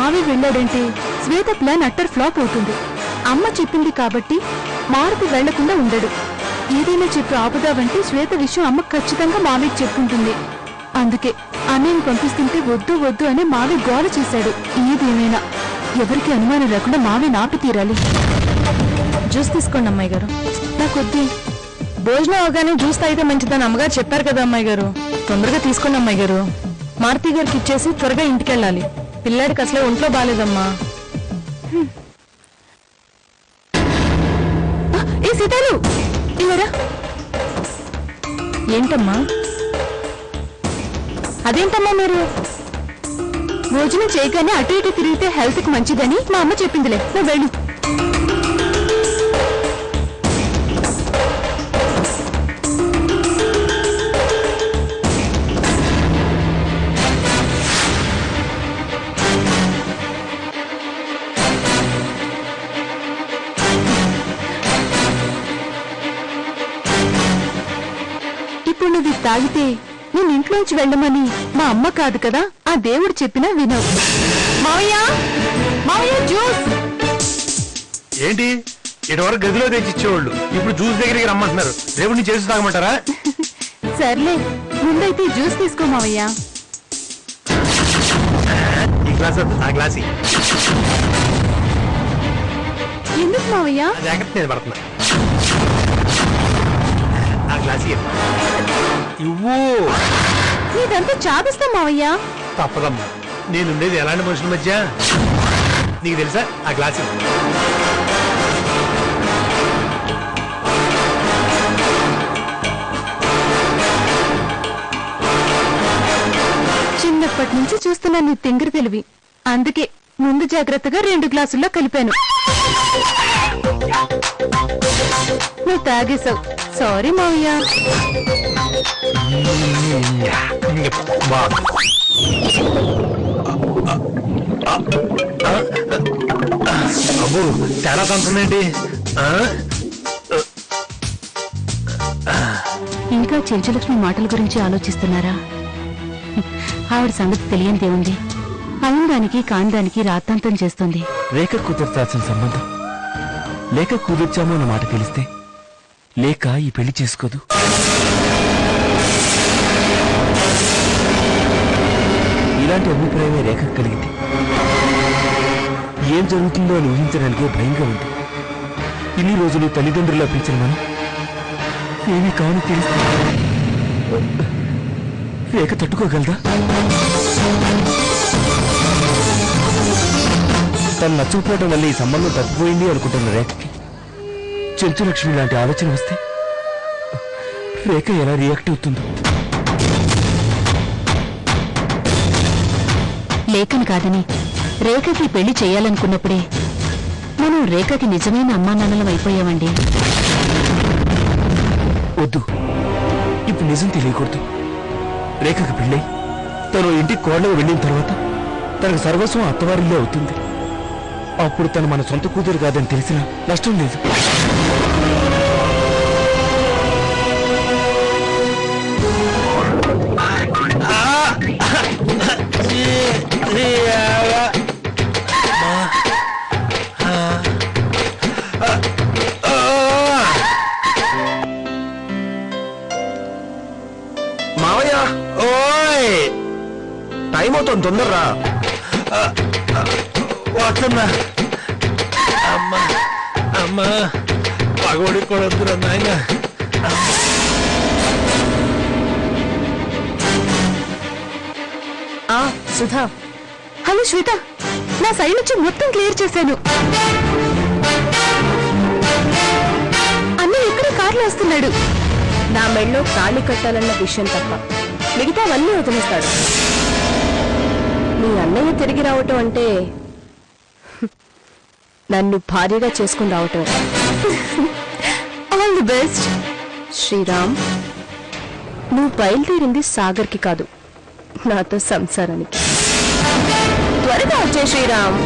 మావి వెళ్ళాడంటే శ్వేత plan utter flop అవుతుంది. అమ్మ చెప్పింది కాబట్టి మారుతి వెళ్లకుండా ఉండడు. ఏదైనా చెప్పి ఆపుదావంటే శ్వేత విషయం అమ్మ ఖచ్చితంగా మావికి చెప్పుంటుంది. అందుకే అన్నయ్యని పంపిస్తుంటే వద్దు వద్దు అని మావి గోల చేశాడు. ఏదేమైనా ఎవరికి అనుమానం లేకుండా మావి నాపి తీరాలి. జ్యూస్ తీసుకోండి అమ్మాయి గారు. నాకొద్ది. భోజనం అవగానే జ్యూస్ తాగితే మంచిదని అమ్మగారు చెప్పారు కదా అమ్మాయి గారు. తొందరగా తీసుకోండి అమ్మాయి గారు. మారుతి గారికి ఇచ్చేసి త్వరగా ఇంటికెళ్ళాలి. పిల్లాడికి అసలే ఒంట్లో బాలేదమ్మా. ఏ సీతాలు ఇవరా. ఏంటమ్మా అదేంటమ్మా మీరు భోజనం చేయగానే అటు ఇటు తిరిగితే హెల్త్ కి మంచిదని మా అమ్మ చెప్పిందిలే. నువ్వు వెళ్ళు. ఇప్పుడు నువ్వు తాగితే నేను ఇంట్లోంచి వెళ్ళమని మా అమ్మ కాదు కదా, ఆ దేవుడు చెప్పినా వినవు. మావయ్య మావయ్య జ్యూస్ ఏంటి? ఇటువరకు గదిలో తెచ్చిచ్చేవాళ్ళు ఇప్పుడు జ్యూస్ దగ్గరికి రమ్మంటున్నారు. దేవుడిని చేసి తాగమంటారా? సర్లే ముందైతే జ్యూస్ తీసుకో మావయ్య. ఈ గ్లాస్ ఆ గ్లాస్ ఎందుకు మావయ్య? జాగ్రత్త నేను పడుతున్నా. ఆ గ్లాస్ ఇవ్వు. నీదంతా చాపిస్తాం మావయ్య. తప్పదమ్మా, నేనుండేది ఎలాంటి మనుషుల మధ్య నీకు తెలుసా? ఆ గ్లాస్ చిన్నప్పటి నుంచి చూస్తున్నా నీ తింగరి తెలివి. అందుకే ముందు జాగ్రత్తగా 2 గ్లాసుల్లో కలిపాను. నువ్వు తాగేశావు. సారీ మావయ్య. అబ్బో తేడా తంతుందేంటి? ఇంకా చెంచులక్ష్మి మాటల గురించి ఆలోచిస్తున్నారా? ఆవిడ సంగతి తెలియనిదేముంది. అయిందానికి కాందానికి రాత్తాంతం చేస్తుంది. రేఖ కుదర్చాల్సిన సంబంధం లేక కుదిర్చామో అన్న మాట తెలిస్తే లేక ఈ పెళ్లి చేసుకోదు. ఇలాంటి అభిప్రాయమే రేఖ కలిగింది. ఏం జరుగుతుందో అని ఊహించడానికే భయంగా ఉంది. ఇన్ని రోజులు తల్లిదండ్రులు పెంచిన మనం ఏమీ కావని తెలిస్తే రేఖ తట్టుకోగలదా? తను నచ్చకపోవడం వల్ల ఈ సంబంధం తప్పిపోయింది అనుకుంటున్న రేఖకి చెంచులక్ష్మి లాంటి ఆలోచన వస్తే రేఖ ఎలా రియాక్ట్ అవుతుందో. లేఖను కాదని రేఖకి పెళ్లి చేయాలనుకున్నప్పుడే మనం రేఖకి నిజమైన అమ్మా నాన్నలం అయిపోయామండి. వద్దు, ఇప్పుడు నిజం తెలియకూడదు. రేఖకి పెళ్ళై తను ఇంటికి కోడలకు వెళ్ళిన తర్వాత తనకు సర్వస్వం అత్తవారిల్లే అవుతుంది. అప్పుడు తను మన సొంత కూతురు కాదని తెలిసినా నష్టం లేదు. మావయ్య ఓయ్ టైం అవుతుంది, తొందరరా. వస్తున్నా. అమ్మా అమ్మా పగోడి కూడా వద్దురా నాయన. సుధా. హలో శ్వేత, నా సైడ్ నుంచి మొత్తం క్లియర్ చేశాను. అన్నయ్య ఇక్కడే కార్లో వస్తున్నాడు. నా మెళ్ళో తాళి కట్టాలన్న విషయం తప్ప మిగతావన్నీ వదిలేస్తాడు. నీ అన్నయ్య తిరిగి రావటం అంటే నన్ను భార్యగా చేసుకుని రావటం. All the best Shriram. నువ్వు బయలుదేరింది సాగర్కి కాదు, నాతో సంసారానికి. త్వరగా వచ్చే శ్రీరామ్.